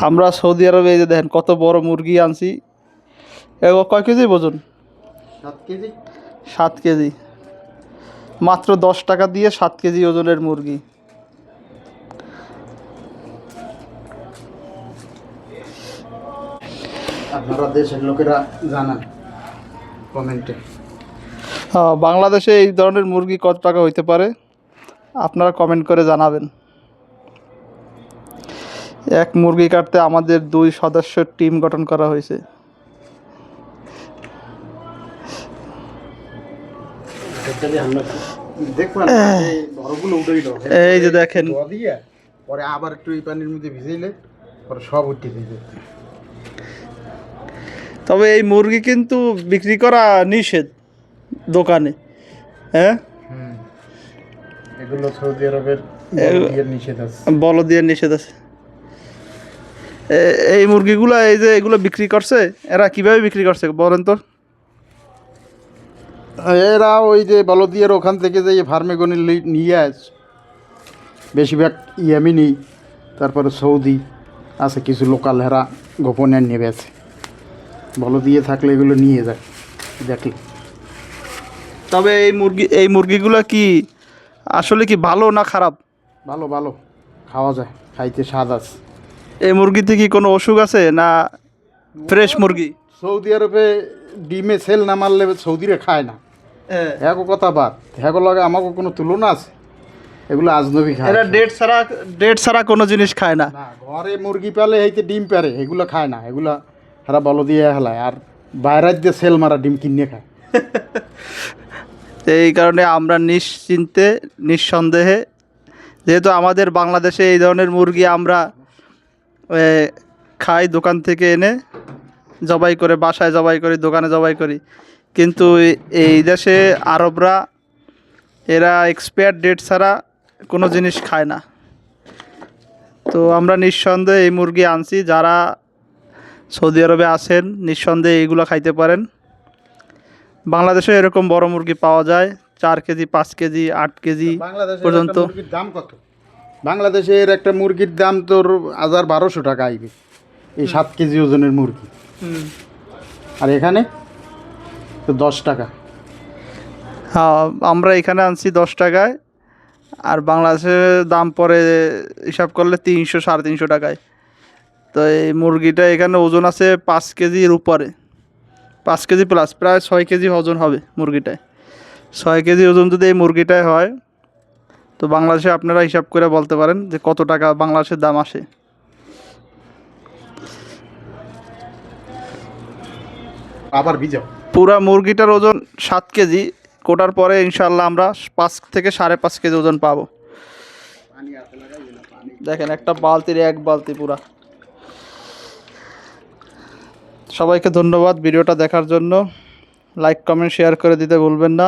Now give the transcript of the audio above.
আমরা সৌদি আরবে এই যে দেখেন কত বড় মুরগি আনছি। এগো কয় কেজি ওজন? 7 কেজি। 7 কেজি, মাত্র 10 টাকা দিয়ে 7 কেজি ওজনের মুরগি। আপনারা দেশের লোকেরা জানান কমেন্টে। হ্যাঁ, বাংলাদেশে এই ধরনের মুরগি কত টাকা হইতে পারে আপনারা কমেন্ট করে জানাবেন। এক মুরগি কাটতে আমাদের 2 সদস্যের টিম গঠন করা হয়েছে। দেখবেন বড়গুলো উঠেই দাও। এই যে দেখেন, পরে আবার একটু এই পানির মধ্যে ভিজাইলে পরে সব উঠে যাবে। তবে এই মুরগি কিন্তু বিক্রি করা নিষেধ দোকানে। হ্যাঁ, এগুলো সৌদি আরবের বলদিয়ার নিষেধ আছে। বলদিয়ার নিষেধ আছে। এই মুরগিগুলো এই যে এগুলো বিক্রি করছে, এরা কিভাবে বিক্রি করছে বলেন তো? এরা ওই যে বলদিয়ার ওখান থেকে যে ফার্মে গনি নিয়ে আস, বেশিরভাগ ইয়ামিনি, তারপরে সৌদি আছে কিছু লোকাল, এরা গোপনে নেবে আছে। বলদিয়ে থাকলে এগুলো নিয়ে যায় দেখলে। তবে এই মুরগিগুলো কি আসলে কি ভালো না খারাপ? ভালো ভালো, খাওয়া যায়, খাইতে স্বাদ আছে। এই মুরগিতে কি কোনো অসুখ আছে না ফ্রেশ মুরগি? সৌদি আরবে ডিমে সেল না মারলে সৌদিরে খায় না। হ্যাঁ কথা বাদ, হ্যাঁ লগে আমাকে কোনো তুলনা আছে? এগুলো আজনবী খায়। এরা ডেট ছাড়া কোনো জিনিস খায় না। না, ঘরে মুরগি পালে হইতে ডিম পারে, এগুলো খায় না। এগুলো এরা বলো দিয়ে হেলায়, আর বাইরের দিয়ে সেল মারা ডিম কিনে খায়। এই কারণে আমরা নিশ্চিন্তে নিঃসন্দেহে, যেহেতু আমাদের বাংলাদেশে এই ধরনের মুরগি আমরা খাই দোকান থেকে এনে, জবাই করে বাসায় জবাই করি, দোকানে জবাই করি, কিন্তু এই দেশে আরবরা এরা এক্সপায়ার ডেট ছাড়া কোনো জিনিস খায় না। তো আমরা নিঃসন্দেহে এই মুরগি আনছি। যারা সৌদি আরবে আছেন নিঃসন্দেহে এইগুলো খাইতে পারেন। বাংলাদেশে এরকম বড় মুরগি পাওয়া যায় 4 কেজি, 5 কেজি, 8 কেজি পর্যন্ত। মুরগির দাম কত? বাংলাদেশের একটা মুরগির দাম তোর 1200 টাকা আইবে, এই 7 কেজি ওজনের মুরগি। আর এখানে তো 10 টাকা। হ্যাঁ, আমরা এখানে আনছি 10 টাকায়, আর বাংলাদেশের দাম পরে হিসাব করলে 300 350 টাকায়। তো এই মুরগিটা এখানে ওজন আছে 5 কেজির উপরে, 5 কেজি প্লাস, প্রায় 6 কেজি ওজন হবে মুরগিটায়। 6 কেজি ওজন যদি এই মুরগিটায় হয়, তো বাংলাদেশে আপনারা হিসাব করে বলতে পারেন যে কত টাকা বাংলাদেশের দাম আসে। আবার ভিজাও। পুরা মুরগিটার ওজন 7 কেজি, কোটার পরে ইনশাল্লাহ আমরা 5 থেকে 5.5 কেজি ওজন পাবো। দেখেন একটা বালতির 1 বালতি পুরা। সবাইকে ধন্যবাদ ভিডিওটা দেখার জন্য। লাইক কমেন্ট শেয়ার করে দিতে ভুলবেন না।